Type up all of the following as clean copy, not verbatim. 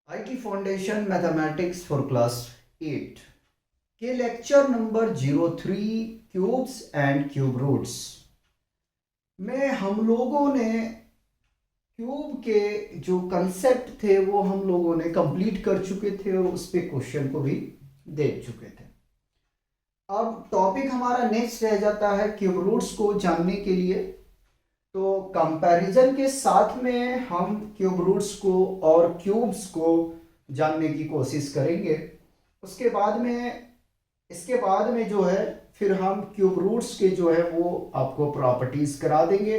IT foundation mathematics for class 8 के lecture number 03 cubes and cube roots में हम लोगों ने क्यूब के जो कंसेप्ट थे वो हम लोगों ने कंप्लीट कर चुके थे और उस पे क्वेश्चन को भी देख चुके थे। अब टॉपिक हमारा नेक्स्ट रह जाता है क्यूब रूट्स को जानने के लिए। तो कंपैरिजन के साथ में हम क्यूब रूट्स को और क्यूब्स को जानने की कोशिश करेंगे। उसके बाद में इसके बाद में जो है फिर हम क्यूब रूट्स के जो है वो आपको प्रॉपर्टीज करा देंगे,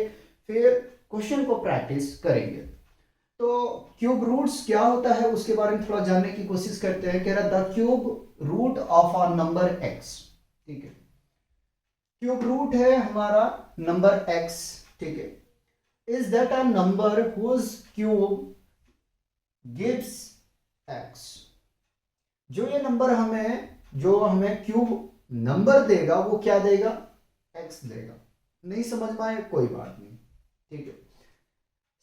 फिर क्वेश्चन को प्रैक्टिस करेंगे। तो क्यूब रूट्स क्या होता है उसके बारे में थोड़ा जानने की कोशिश करते हैं। कह रहा the cube root of a number x. ठीक है, क्यूब रूट है हमारा नंबर एक्स। ठीक है, is that a number whose cube gives x. जो ये नंबर हमें क्यूब नंबर देगा वो क्या देगा, एक्स देगा। नहीं समझ पाए कोई बात नहीं। ठीक है,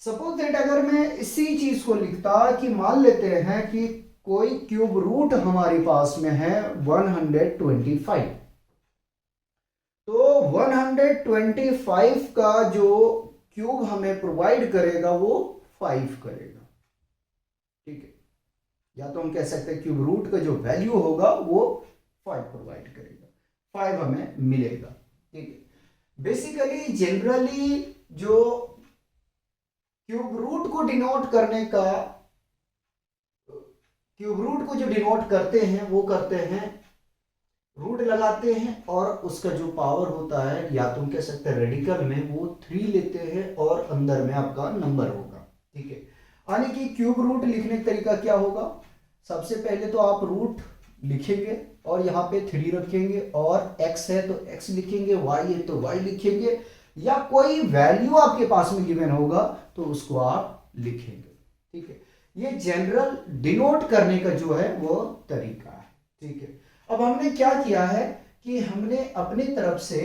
सपोज दैट अगर मैं इसी चीज को लिखता कि मान लेते हैं कि कोई क्यूब रूट हमारे पास में है 125, तो 125 का जो क्यूब हमें प्रोवाइड करेगा वो 5 करेगा। ठीक है, या तो हम कह सकते हैं क्यूब रूट का जो वैल्यू होगा वो 5 प्रोवाइड करेगा, 5 हमें मिलेगा। ठीक है, बेसिकली जनरली जो क्यूब रूट को डिनोट करने का क्यूब रूट को जो डिनोट करते हैं वो करते हैं रूट लगाते हैं और उसका जो पावर होता है या तुम कह सकते हैं रेडिकल में वो 3 लेते हैं और अंदर में आपका नंबर होगा। ठीक है, यानी कि क्यूब रूट लिखने का तरीका क्या होगा, सबसे पहले तो आप रूट लिखेंगे और यहाँ पे 3 रखेंगे और x है तो x लिखेंगे, y है तो y लिखेंगे, या कोई वैल्यू आपके पास में गिवन होगा तो उसको आप लिखेंगे। ठीक है, ये जनरल डिनोट करने का जो है वो तरीका है। ठीक है, अब हमने क्या किया है कि हमने अपनी तरफ से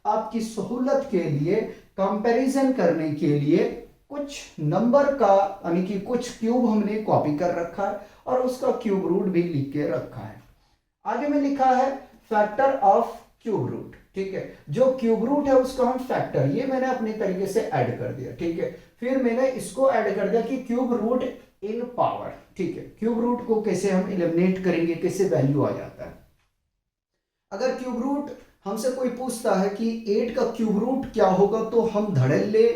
आपकी सहूलत के लिए कंपैरिजन करने के लिए कुछ नंबर का यानी कि कुछ क्यूब हमने कॉपी कर रखा है और उसका क्यूब रूट भी लिख के रखा है। आगे में लिखा है फैक्टर ऑफ क्यूब रूट। ठीक है, जो क्यूब रूट है उसका हम फैक्टर, ये मैंने अपने तरीके से ऐड कर दिया। ठीक है, फिर मैंने इसको ऐड कर दिया कि क्यूब रूट इन पावर। ठीक है, क्यूब रूट को कैसे हम एलिमिनेट करेंगे, कैसे वैल्यू आ जाता है। अगर क्यूब रूट हमसे कोई पूछता है कि 8 का क्यूब रूट क्या होगा तो हम धड़ल्ले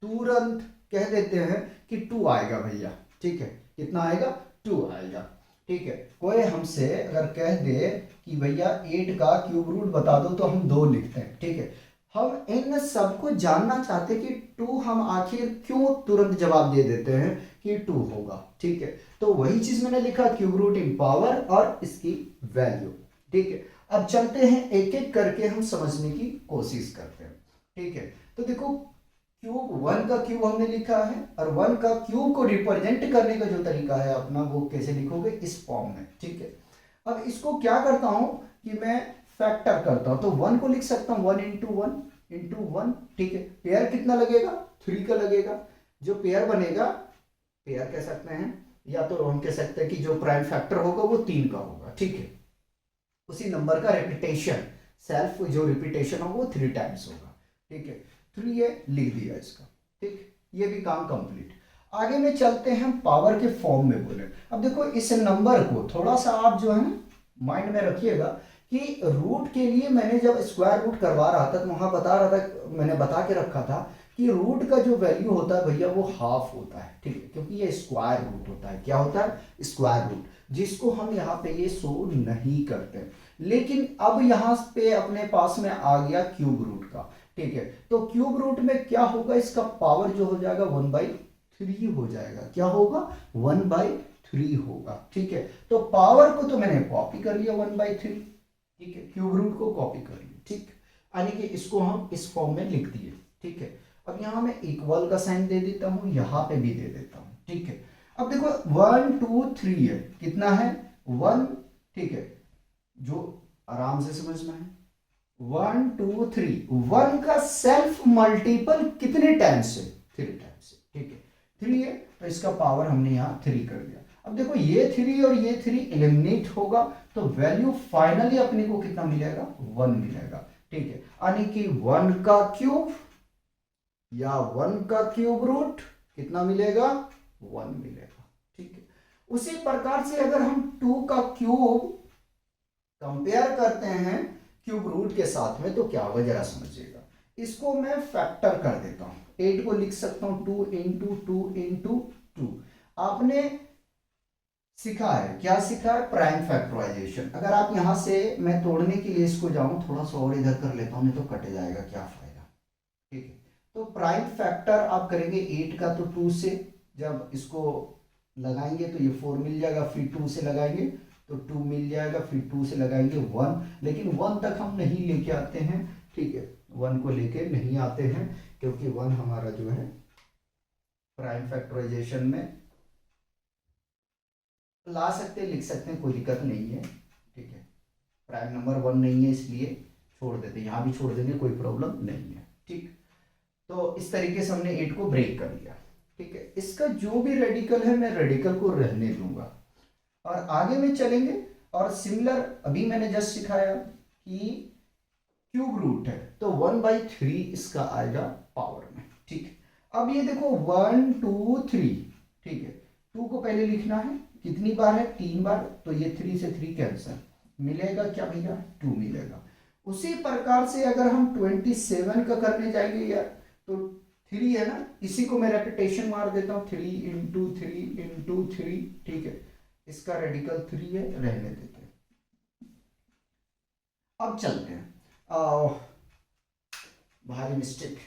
तुरंत कह देते हैं कि 2 आएगा भैया। ठीक है, कितना आएगा, 2 आएगा। ठीक है, कोई हमसे अगर कह दे कि भैया 8 का क्यूब रूट बता दो तो हम 2 लिखते हैं। ठीक है, हम इन सबको जानना चाहते कि 2 हम आखिर क्यों तुरंत जवाब दे देते हैं कि 2 होगा। ठीक है, तो वही चीज मैंने लिखा क्यूब रूट इन पावर और इसकी वैल्यू। ठीक है, अब चलते हैं एक एक करके हम समझने की कोशिश करते हैं। ठीक है, तो देखो क्यूब 1 का क्यूब हमने लिखा है और 1 का क्यूब को रिप्रेजेंट करने का जो तरीका है अपना वो कैसे लिखोगे, इस फॉर्म में। ठीक है, अब इसको क्या करता हूं कि मैं फैक्टर करता हूं, तो 1 को लिख सकता हूं 1 इंटू 1 इंटू 1। ठीक है, पेयर कितना लगेगा, 3 का लगेगा। जो पेयर बनेगा, पेयर कह सकते हैं या तो हम कह सकते हैं कि जो प्राइम फैक्टर होगा वो 3 का होगा। ठीक है, उसी नंबर का रिपीटेशन, सेल्फ जो रिपीटेशन होगा वो 3 टाइम्स होगा। ठीक है, 3 ये लिख दिया इसका। ठीक, ये भी काम कंप्लीट। आगे में चलते हैं पावर के फॉर्म में बोले। अब देखो इस नंबर को थोड़ा सा आप जो है ना माइंड में रखिएगा कि रूट के लिए मैंने जब स्क्वायर रूट करवा रहा था तो वहां बता रहा था, मैंने बता के रखा था कि रूट का जो वैल्यू होता है भैया वो हाफ होता है। ठीक है, क्योंकि ये स्क्वायर रूट होता है। क्या होता है, स्क्वायर रूट, जिसको हम यहाँ पे ये शो नहीं करते। लेकिन अब यहाँ पे अपने पास में आ गया क्यूब रूट का। ठीक है, तो क्यूब रूट में क्या होगा, इसका पावर जो हो जाएगा 1/3 हो जाएगा। क्या होगा, 1/3 होगा। ठीक है, तो पावर को तो मैंने कॉपी कर लिया 1/3। ठीक है, क्यूब रूट को कॉपी कर लिया। ठीक, यानी कि इसको हम इस फॉर्म में लिख दिए। ठीक है, अब यहां मैं इक्वल का साइन दे देता हूं, यहां पे भी दे देता हूं। ठीक है, अब देखो 1 2 3 है, कितना है 1। ठीक है, जो आराम से समझना है 1 2 3, 1 का सेल्फ मल्टीपल कितने टाइम्स है, 3 टाइम्स है। ठीक है, 3 है तो इसका पावर हमने यहां 3 कर दिया। अब देखो ये 3 और ये 3 एलिमिनेट होगा तो वैल्यू फाइनली अपने को कितना मिलेगा, 1 मिलेगा। ठीक है, यानी कि 1 का क्यूब या 1 का क्यूब रूट कितना मिलेगा, 1 मिलेगा। ठीक है, उसी प्रकार से अगर हम 2 का क्यूब कंपेयर करते हैं क्यूब रूट के साथ में तो क्या होगा जरा समझिएगा। इसको मैं फैक्टर कर देता हूं, 8 को लिख सकता हूं 2 इंटू 2 इंटू 2। आपने सीखा है, क्या सीखा है, प्राइम फैक्टराइजेशन। अगर आप यहां से, मैं तोड़ने के लिए इसको जाऊं, थोड़ा सा और इधर कर लेता हूं, नहीं तो कट जाएगा, क्या फायदा। ठीक है, तो प्राइम फैक्टर आप करेंगे 8 का तो 2 से, जब इसको लगाएंगे तो ये 4 मिल जाएगा, फिर 2 से लगाएंगे तो 2 मिल जाएगा, फिर 2 से लगाएंगे 1, लेकिन 1 तक हम नहीं लेके आते हैं। ठीक है, 1 को लेके नहीं आते हैं क्योंकि 1 हमारा जो है प्राइम फैक्टराइजेशन में ला सकते हैं, लिख सकते हैं, कोई दिक्कत नहीं है। ठीक है, प्राइम नंबर 1 नहीं है इसलिए छोड़ देते हैं, यहाँ भी छोड़ देंगे, कोई प्रॉब्लम नहीं है। ठीक, तो इस तरीके से हमने 8 को ब्रेक कर लिया। ठीक है, इसका जो भी रेडिकल है मैं रेडिकल को रहने दूंगा और आगे में चलेंगे। और सिमिलर अभी मैंने जस्ट सिखाया कि क्यूब रूट है तो 1/3 इसका आएगा पावर में। ठीक है, अब ये देखो 1 2 3। ठीक है, 2 को पहले लिखना है, कितनी बार है, 3 बार, तो ये 3 से 3 कैंसिल, मिलेगा क्या भैया, 2 मिलेगा। उसी प्रकार से अगर हम 27 का करने जाएंगे यार तो 3 है ना, इसी को मैं रेपिटेशन मार देता हूँ, 3 इंटू 3 इंटू 3। ठीक है, इसका रेडिकल 3 है, रहने देते हैं। अब चलते हैं, भारी मिस्टेक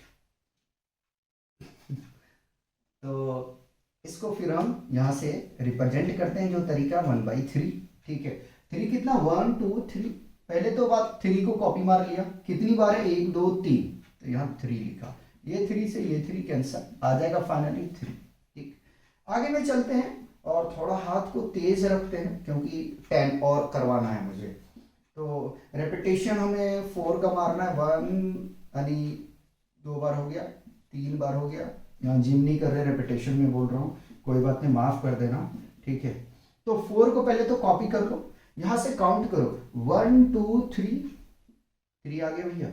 तो इसको फिर हम यहां से रिप्रेजेंट करते हैं जो तरीका 1/3। ठीक है, 3 कितना, 1 2 3, पहले तो बात 3 को कॉपी मार लिया, कितनी बार है, 1 2 3, तो यहाँ 3 लिखा, ये 3 से ये 3 कैंसल, आ जाएगा फाइनली 3। ठीक, आगे में चलते हैं और थोड़ा हाथ को तेज रखते हैं क्योंकि 10 और करवाना है मुझे। तो रेपिटेशन हमें 4 का मारना है, 1 यानी 2 बार हो गया, 3 बार हो गया, यहाँ जिम नहीं कर रहे, रेपिटेशन में बोल रहा हूँ, कोई बात नहीं, माफ कर देना। ठीक है, तो 4 को पहले तो कॉपी कर लो, यहाँ से काउंट करो, 1 2 3, 3 आ गया भैया,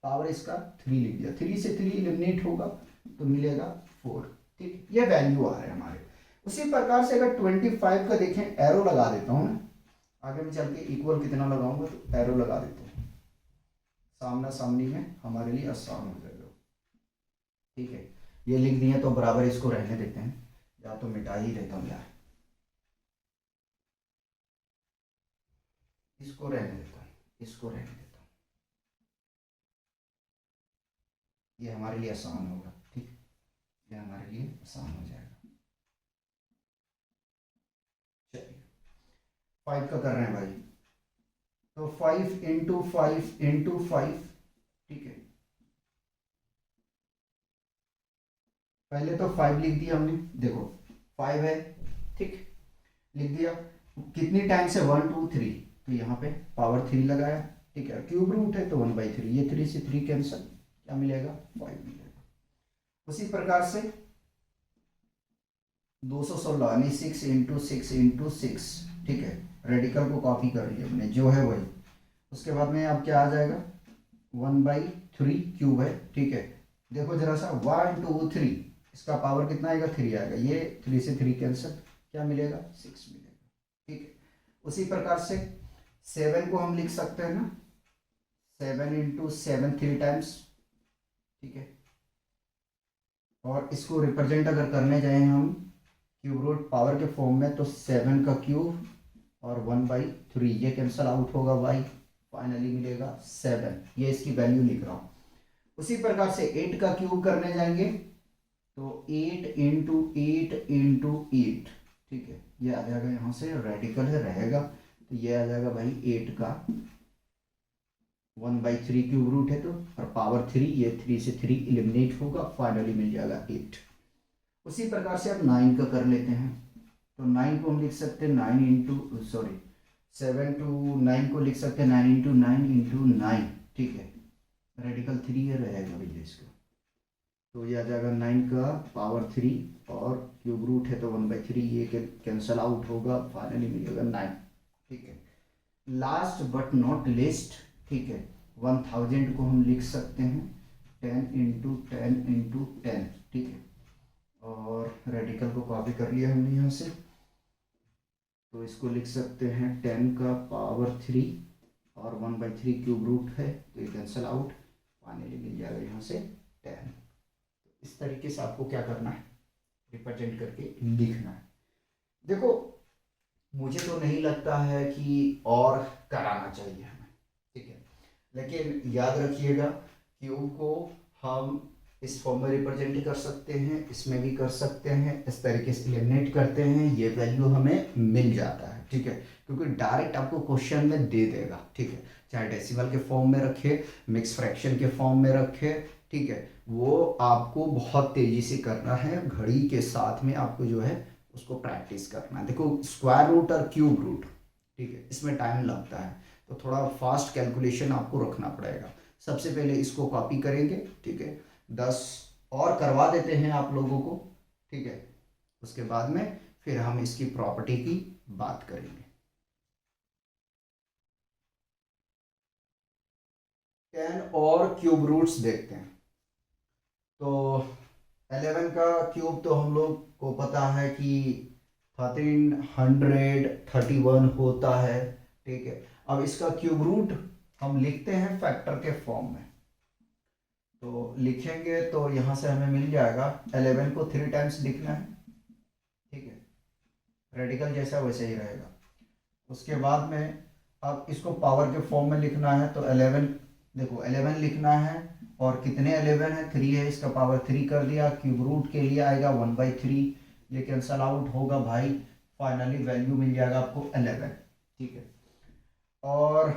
पावर इसका 3 लिख दिया, 3 से 3 एलिमिनेट होगा तो मिलेगा 4। ठीक, ये वैल्यू आ रहे हैं हमारे। उसी प्रकार से अगर 25 का देखें, एरो लगा देता हूँ मैं, आगे में चल के इक्वल कितना लगाऊंगा तो एरो लगा देते हैं, सामना सामनी में हमारे लिए आसान हो जाएगा। ठीक है, ये लिख दिए तो बराबर इसको रहने देते हैं, या तो मिटा ही देता हूँ यार, इसको रहने देता हूँ, इसको रहने देता हूँ, ये हमारे लिए आसान होगा। ठीक, ये हमारे लिए आसान हो जाएगा। चलिए 5 का कर रहे हैं भाई, तो 5 इंटू 5 इंटू 5। ठीक है, पहले तो 5 लिख दिया हमने, देखो 5 है, ठीक, लिख दिया, कितनी टाइम से 1 2 3, तो यहाँ पे पावर 3 लगाया। ठीक है, क्यूब रूट है तो 1/3, ये 3 से 3 कैंसिल, क्या मिलेगा, 5 मिलेगा। उसी प्रकार से 216 यानी 6 इंटू 6 इंटू 6। ठीक है, रेडिकल को कॉपी कर लिया हमने, जो है वही। उसके बाद में अब क्या आ जाएगा, 1/3 क्यूब है। ठीक है, देखो जरा सा, 1 2 3, इसका पावर कितना आएगा, 3 आएगा, ये 3 से 3 कैंसिल, क्या मिलेगा, 6 मिलेगा। ठीक है, उसी प्रकार से 7 को हम लिख सकते हैं ना, 7 इंटू 7 3 टाइम्स। ठीक है, और इसको रिप्रेजेंट अगर करने जाए हम क्यूब रूट पावर के फॉर्म में, तो 7 का क्यूब और 1/3, ये कैंसल आउट होगा, y फाइनली मिलेगा 7, ये इसकी वैल्यू लिख रहा हूँ। उसी प्रकार से 8 का क्यूब करने जाएंगे तो 8 इंटू 8 इंटू 8। ठीक है, ये आ जाएगा, यहाँ से रेडिकल है रहेगा, तो ये आ जाएगा भाई 8 का 1/3 क्यूब रूट है तो, और पावर 3, ये 3 से 3 एलिमिनेट होगा, फाइनली मिल जाएगा 8। उसी प्रकार से अब 9 का कर लेते हैं, तो 9 को हम लिख सकते हैं 9 इंटू, सॉरी 7 टू 9 को लिख सकते हैं 9 इंटू 9 इंटू 9। ठीक है, रेडिकल 3 है रहेगा भैया इसका, तो ये आ जाएगा 9 का पावर 3 और क्यूब रूट है तो 1/3, ये कैंसल आउट होगा, फाइनली मिलेगा 9। ठीक है, लास्ट बट नॉट लिस्ट, ठीक है, 1000 को हम लिख सकते हैं 10 × 10 × 10, ठीक है, और रेडिकल को कॉपी कर लिया हमने यहाँ से, तो इसको लिख सकते हैं 10⁻³ और 1/3 क्यूब रूट है तो ये कैंसल आउट, फाइनली मिल जाएगा यहाँ से 10। इस तरीके से आपको क्या करना है, रिप्रेजेंट करके लिखना है। देखो मुझे तो नहीं लगता है कि और कराना चाहिए हमें, ठीक है, लेकिन याद रखिएगा क्यूब को हम इस फॉर्म में रिप्रेजेंट कर सकते हैं, इसमें भी कर सकते हैं, इस तरीके से एलिमिनेट करते हैं, ये वैल्यू हमें मिल जाता है, ठीक है, क्योंकि डायरेक्ट आपको क्वेश्चन में दे देगा, ठीक है, चाहे डेसिमल के फॉर्म में रखे, मिक्स फ्रैक्शन के फॉर्म में रखे, ठीक है, वो आपको बहुत तेजी से करना है, घड़ी के साथ में आपको जो है उसको प्रैक्टिस करना है। देखो स्क्वायर रूट और क्यूब रूट, ठीक है, इसमें टाइम लगता है, तो थोड़ा फास्ट कैलकुलेशन आपको रखना पड़ेगा। सबसे पहले इसको कॉपी करेंगे, ठीक है, 10 और करवा देते हैं आप लोगों को, ठीक है, उसके बाद में फिर हम इसकी प्रॉपर्टी की बात करेंगे। 10 और क्यूब रूट्स देखते हैं। तो 11 का क्यूब तो हम लोग को पता है कि 1331 होता है, ठीक है। अब इसका क्यूब रूट हम लिखते हैं फैक्टर के फॉर्म में, तो लिखेंगे तो यहाँ से हमें मिल जाएगा 11 को 3 टाइम्स लिखना है, ठीक है, रेडिकल जैसा वैसे ही रहेगा। उसके बाद में अब इसको पावर के फॉर्म में लिखना है, तो 11, देखो 11 लिखना है और कितने 11 है, 3 है, इसका पावर 3 कर दिया, क्यूब रूट के लिए आएगा 1/3, ये कैंसल आउट होगा भाई, फाइनली वैल्यू मिल जाएगा आपको 11, ठीक है। और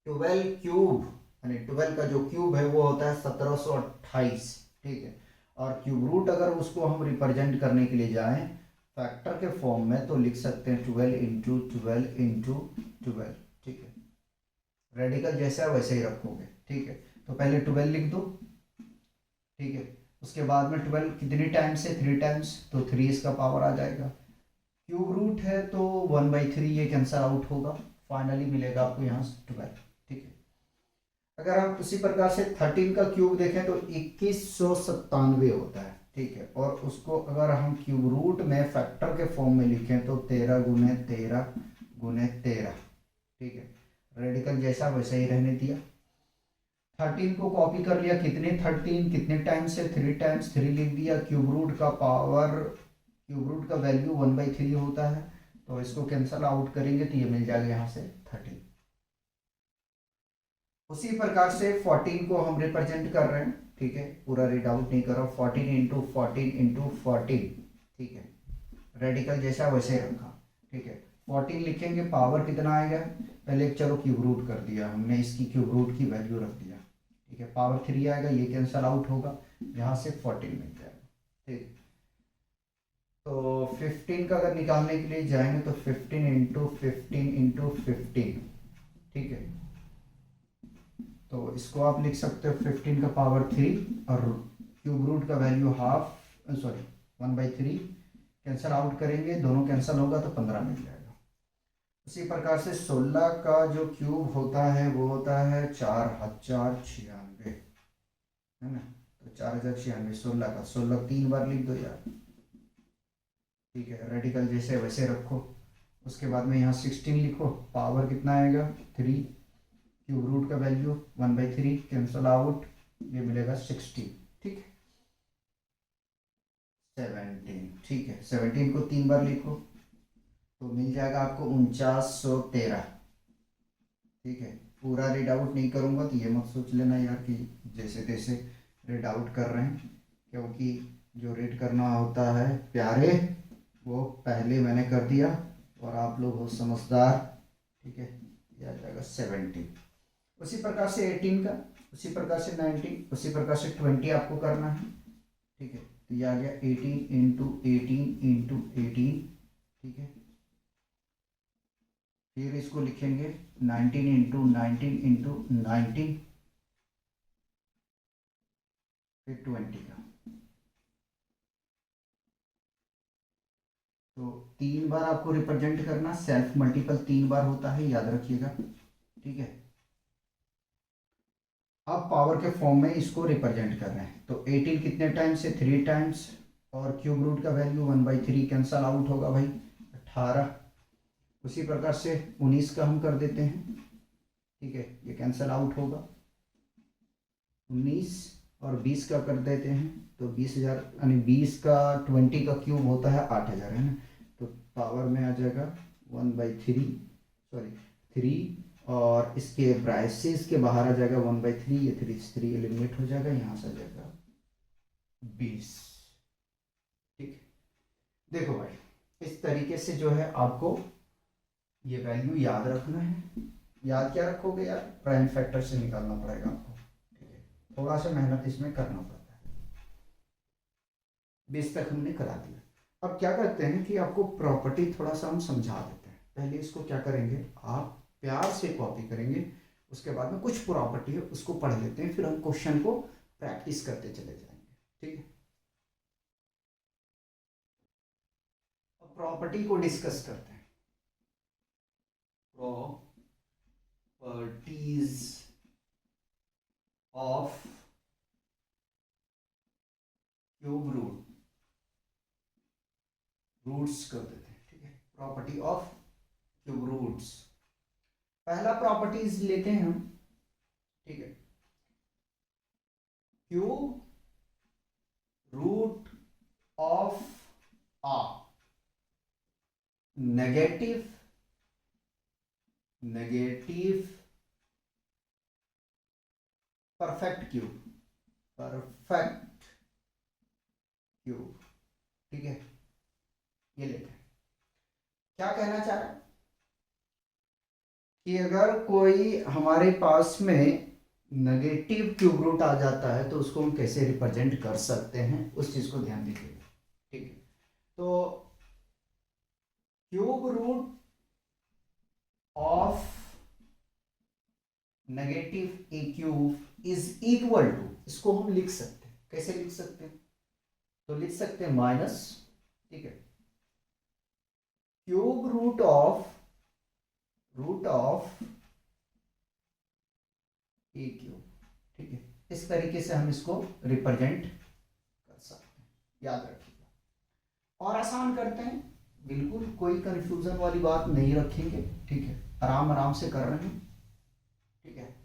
12 क्यूब यानी 12 का जो क्यूब है वो होता है 1728, ठीक है, और क्यूब रूट अगर उसको हम रिप्रेजेंट करने के लिए जाएं फैक्टर के फॉर्म में तो लिख सकते हैं 12 × 12 × 12, ठीक है, रेडिकल जैसा है वैसे ही रखोगे, ठीक है, तो पहले 12 लिख दो, ठीक है, उसके बाद में 12 कितनी टाइम्स है, 3 टाइम्स, तो 3 इसका पावर आ जाएगा, क्यूब रूट है तो 1/3 ये कैंसल आउट होगा, फाइनली मिलेगा आपको यहाँ 12, ठीक है। अगर हम उसी प्रकार से 13 का क्यूब देखें तो 2197 होता है, ठीक है, और उसको अगर हम क्यूब रूट में फैक्टर के फॉर्म में लिखें तो 13 × 13 × 13, ठीक है, रेडिकल जैसा वैसा ही रहने दिया। 13 को कॉपी कर लिया, कितने 13 कितने टाइम्स है, 3 टाइम्स, 3 लिख दिया, क्यूब रूट का पावर, क्यूब रूट का वैल्यू 1/3 होता है, तो इसको कैंसल आउट करेंगे तो ये मिल जाएगा यहाँ से 13। उसी प्रकार से 14 को हम रिप्रेजेंट कर रहे हैं, ठीक है, पूरा रीड आउट नहीं कर रहा, 14 × 14 × 14, ठीक है, रेडिकल जैसा वैसे रखा, ठीक है, 14 लिखेंगे, पावर कितना आएगा, पहले चलो क्यूब रूट कर दिया हमने, इसकी क्यूब रूट की वैल्यू रख दिया, ठीक है, पावर 3 आएगा, ये कैंसल आउट होगा, यहाँ से 14 मिल जाएगा, ठीक। तो 15 का अगर निकालने के लिए जाएंगे तो 15 × 15 × 15, ठीक है, तो इसको आप लिख सकते हो 15 का पावर 3 और क्यूब रूट का value half, sorry 1/3, cancel out करेंगे, दोनों कैंसल होगा तो 15 मिल जाएगा। उसी प्रकार से 16 का जो क्यूब होता है वो होता है 4096, है ना, तो 4096, 16 का 16 3 बार लिख दो यार, ठीक है, रेडिकल जैसे वैसे रखो। उसके बाद में यहाँ 16 लिखो, पावर कितना आएगा 3, क्यूब रूट का वैल्यू 1/3, कैंसल आउट, ये मिलेगा 16, ठीक है, 17, ठीक है, 17 को 3 बार लिखो तो मिल जाएगा आपको 4913, ठीक है। पूरा रीड आउट नहीं करूंगा तो ये मत सोच लेना यार कि जैसे तैसे रीड आउट कर रहे हैं, क्योंकि जो रीड करना होता है प्यारे वो पहले मैंने कर दिया और आप लोग हो समझदार, ठीक है, ये आ जाएगा 17। उसी प्रकार से 18 का, उसी प्रकार से 19, उसी प्रकार से 20 आपको करना है, ठीक है, तो ये आ गया 18 × 18 × 18, ठीक है, फिर इसको लिखेंगे 19 × 19 × 19, फिर 20 का, तो 3 बार आपको रिप्रेजेंट करना, सेल्फ मल्टीपल 3 बार होता है, याद रखिएगा, ठीक है। अब पावर के फॉर्म में इसको रिप्रेजेंट कर रहे हैं, तो 18 कितने टाइम्स से, 3 टाइम्स, और क्यूब रूट का वैल्यू 1/3 कैंसल आउट होगा भाई, 18। उसी प्रकार से 19 का हम कर देते हैं, ठीक है, ये कैंसल आउट होगा, 19 और 20 का कर देते हैं, तो 20,000, यानी 20 का 20 का क्यूब होता है 8,000, है ना। तो पावर में आ जाएगा 1/3, सॉरी 3, और इसके ब्राइसेस के बाहर आ जाएगा 1/3, ये 3 एलिमिनेट हो जाएगा, यहाँ से आ जाएगा 20, ठीक। देखो भाई, इस तरीके से जो है आपको ये वैल्यू याद रखना है। याद क्या रखोगे यार, प्राइम फैक्टर से निकालना पड़ेगा आपको, ठीक है। थोड़ा सा मेहनत इसमें करना पड़ता है। 20 तक हमने करा दिया। अब क्या करते हैं कि आपको प्रॉपर्टी थोड़ा सा हम समझा देते हैं। पहले इसको क्या करेंगे, आप प्यार से कॉपी करेंगे, उसके बाद में कुछ प्रॉपर्टी है उसको पढ़ लेते हैं, फिर हम क्वेश्चन को प्रैक्टिस करते चले जाएंगे, ठीक है। अब प्रॉपर्टी को डिस्कस करते हैं। प्रॉपर्टीज ऑफ क्यूब रूट्स कर देते हैं, ठीक है। प्रॉपर्टी ऑफ क्यूब रूट्स, पहला प्रॉपर्टीज लेते हैं हम, ठीक है। Cube root of a negative perfect cube, ठीक है, ये लेते हैं। क्या कहना चाह रहा है कि अगर कोई हमारे पास में नेगेटिव क्यूब रूट आ जाता है तो उसको हम कैसे रिप्रेजेंट कर सकते हैं, उस चीज को ध्यान दीजिएगा, ठीक है। तो cube root of negative a cube is equal to, इसको हम लिख सकते हैं, कैसे लिख सकते हैं, तो लिख सकते हैं माइनस, ठीक है, cube root of a cube, ठीक है। इस तरीके से हम इसको रिप्रेजेंट कर सकते हैं, याद रखिएगा। और आसान करते हैं, बिल्कुल कोई कंफ्यूजन वाली बात नहीं रखेंगे, ठीक है, आराम आराम से कर रहे हैं, ठीक है।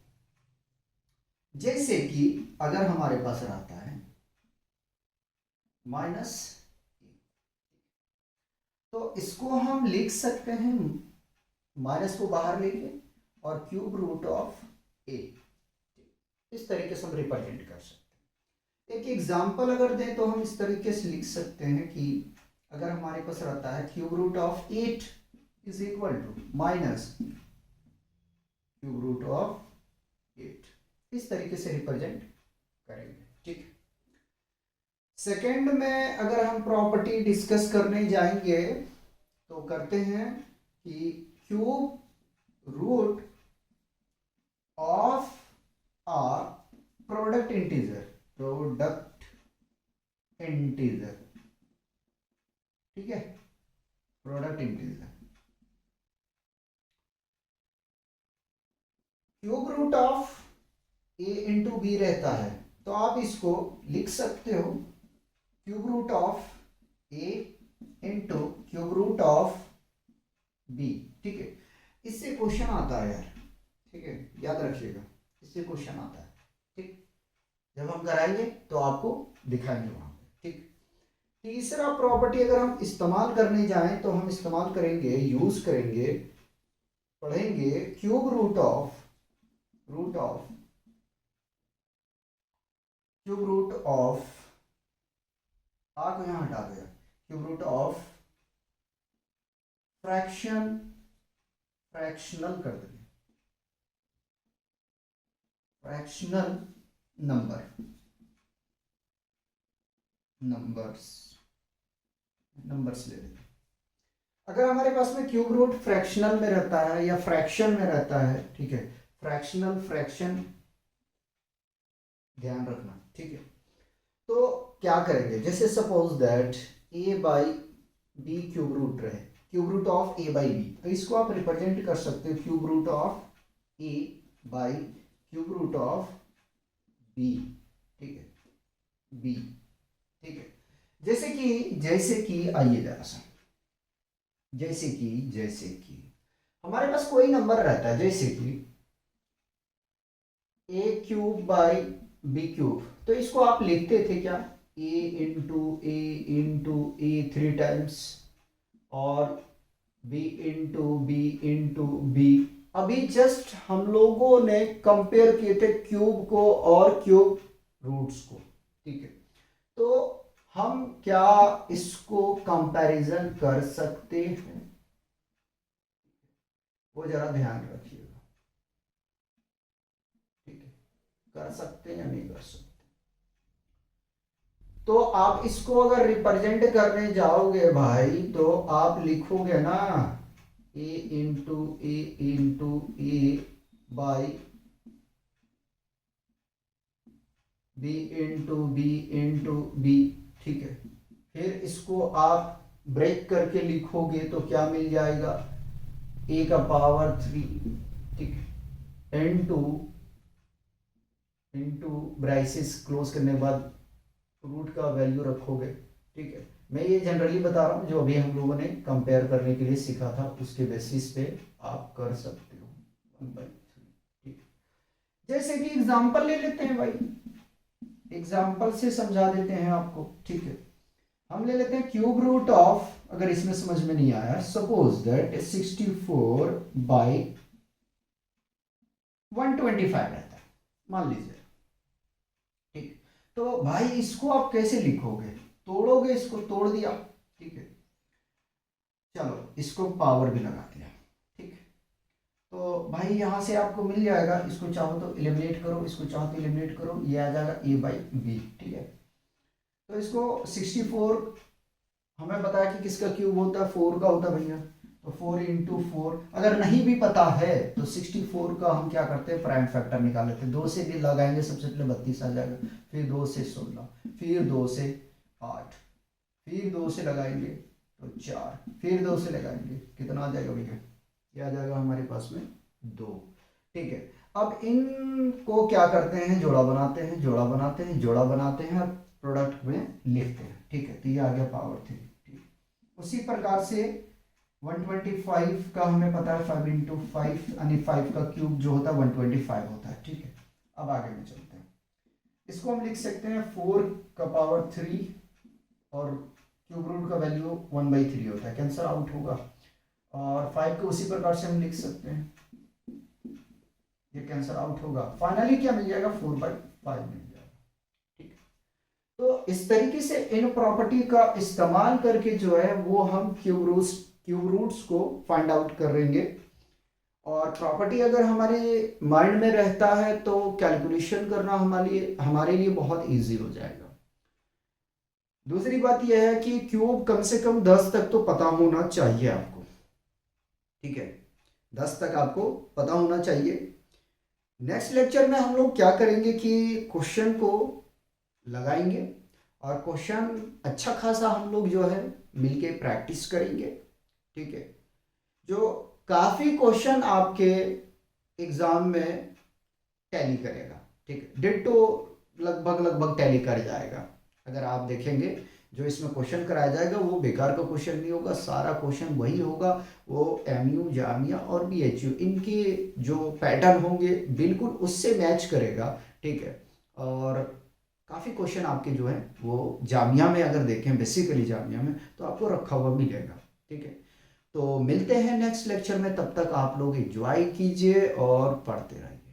जैसे कि अगर हमारे पास रहता है माइनस, तो इसको हम लिख सकते हैं, माइनस को बाहर लेके, और क्यूब रूट ऑफ ए, इस तरीके से हम रिप्रेजेंट कर सकते हैं। एक एग्जांपल अगर दें तो हम इस तरीके से लिख सकते हैं कि अगर हमारे पास रहता है cube root of 8 is equal to minus cube root of 8, इस तरीके से रिप्रेजेंट करेंगे, ठीक। सेकेंड में अगर हम प्रॉपर्टी डिस्कस करने जाएंगे तो करते हैं कि cube root of a product integer, ठीक है, product integer, cube root of a into b रहता है, तो आप इसको लिख सकते हो cube root of a into cube root of B, ठीक है। इससे क्वेश्चन आता है यार, ठीक है, याद रखिएगा, इससे क्वेश्चन आता है, ठीक। जब हम कराएंगे तो आपको दिखाएंगे वहां पे, ठीक। तीसरा प्रॉपर्टी अगर हम इस्तेमाल करने जाएं तो हम इस्तेमाल करेंगे, यूज करेंगे, पढ़ेंगे क्यूब रूट ऑफ आ को यहां हटा दिया, क्यूब रूट ऑफ फ्रैक्शनल कर देंगे, फ्रैक्शनल नंबर्स ले लेंगे। अगर हमारे पास में क्यूब रूट फ्रैक्शनल में रहता है या फ्रैक्शन में रहता है, ठीक है, फ्रैक्शन ध्यान रखना, ठीक है। तो क्या करेंगे, जैसे suppose that a by B cube root रहे, cube root of A by B, तो इसको आप रिप्रेजेंट कर सकते हो cube root of A by cube root of B, ठीक है, बी, ठीक है। जैसे कि आइए जरा सा, जैसे कि हमारे पास कोई नंबर रहता है, जैसे कि ए क्यूब बाई बी क्यूब, तो इसको आप लिखते थे क्या, ए इंटू ए 3 टाइम्स और बी इंटू बी। अभी जस्ट हम लोगों ने कंपेयर किए थे क्यूब को और क्यूब रूट्स को, ठीक है। तो हम क्या इसको कंपैरिजन कर सकते हैं, वो जरा ध्यान रखिएगा, ठीक है, कर सकते हैं या नहीं कर सकते। तो आप इसको अगर रिप्रेजेंट करने जाओगे भाई, तो आप लिखोगे ना ए इंटू ए बाई बी, ठीक है। फिर इसको आप ब्रेक करके लिखोगे तो क्या मिल जाएगा, ए का पावर 3, ठीक है, इंटू ब्राइसिस क्लोज करने के बाद रूट का वैल्यू रखोगे, ठीक है। मैं ये जनरली बता रहा हूँ, जो अभी हम लोगों ने कंपेयर करने के लिए सीखा था उसके बेसिस पे आप कर सकते हो 1/3, ठीक है। जैसे कि एग्जांपल ले लेते हैं भाई, एग्जांपल से समझा देते हैं आपको, ठीक है। हम ले लेते हैं क्यूब रूट ऑफ, अगर इसमें समझ में नहीं आया, सपोज दैट 64 बाई 125 रहता है, मान लीजिए, ठीक। तो भाई इसको आप कैसे लिखोगे, तोड़ोगे, इसको तोड़ दिया, ठीक है। चलो इसको पावर भी लगा दिया, ठीक है। तो भाई यहां से आपको मिल जाएगा, इसको चाहो तो एलिमिनेट करो, इसको चाहो तो एलिमिनेट करो, ये आ जाएगा ए बाई बी, ठीक है। तो इसको 64 हमें पता है कि किसका क्यूब होता है, 4 का होता है भैया, तो 4 इंटू 4, अगर नहीं भी पता है तो 64 का हम क्या करते हैं, प्राइम फैक्टर निकाल लेते हैं, 2 से भी लगाएंगे, सबसे पहले 32 आ जाएगा, फिर 2 से 16, फिर 2 से 8, फिर 2 से लगाएंगे तो 4, फिर 2 से लगाएंगे, कितना आ जाएगा भैया, क्या आ जाएगा हमारे पास में 2, ठीक है। अब इनको क्या करते हैं, जोड़ा बनाते हैं, जोड़ा बनाते हैं, जोड़ा बनाते हैं, प्रोडक्ट में लिखते हैं, ठीक है। तो ये आ गया पावर 3, ठीक। उसी प्रकार से 125 का हमें पता है 5 इंटू 5, यानी 5 का क्यूब जो होता है 125 होता है, ठीक है। अब आगे में चलते हैं, इसको हम लिख सकते हैं 4 का पावर 3 और क्यूब रूट का वैल्यू 1/3 होता है, कैंसर आउट होगा, और 5 को उसी प्रकार से हम लिख सकते हैं, ये कैंसर आउट होगा, फाइनली क्या मिल जाएगा, 4/5 मिल जाएगा, ठीक है। तो इस तरीके से इन प्रॉपर्टी का इस्तेमाल करके जो है वो हम क्यूब रूट्स को फाइंड आउट करेंगे, और प्रॉपर्टी अगर हमारे माइंड में रहता है तो कैलकुलेशन करना हमारे लिए बहुत इजी हो जाएगा। दूसरी बात यह है कि क्यूब कम से कम 10 तक तो पता होना चाहिए आपको, ठीक है, 10 तक आपको पता होना चाहिए। नेक्स्ट लेक्चर में हम लोग क्या करेंगे कि क्वेश्चन को लगाएंगे, और क्वेश्चन अच्छा खासा हम लोग जो है मिलके प्रैक्टिस करेंगे, ठीक है। जो काफ़ी क्वेश्चन आपके एग्ज़ाम में टैली करेगा, ठीक है, डिट्टो लगभग टैली कर जाएगा। अगर आप देखेंगे जो इसमें क्वेश्चन कराया जाएगा वो बेकार का क्वेश्चन नहीं होगा, सारा क्वेश्चन वही होगा, वो एमयू, जामिया और बीएचयू इनके जो पैटर्न होंगे बिल्कुल उससे मैच करेगा, ठीक है। और काफ़ी क्वेश्चन आपके जो है वो जामिया में अगर देखें, बेसिकली जामिया में, तो आपको रखा हुआ मिलेगा, ठीक है। तो मिलते हैं नेक्स्ट लेक्चर में, तब तक आप लोग एंजॉय कीजिए और पढ़ते रहिए।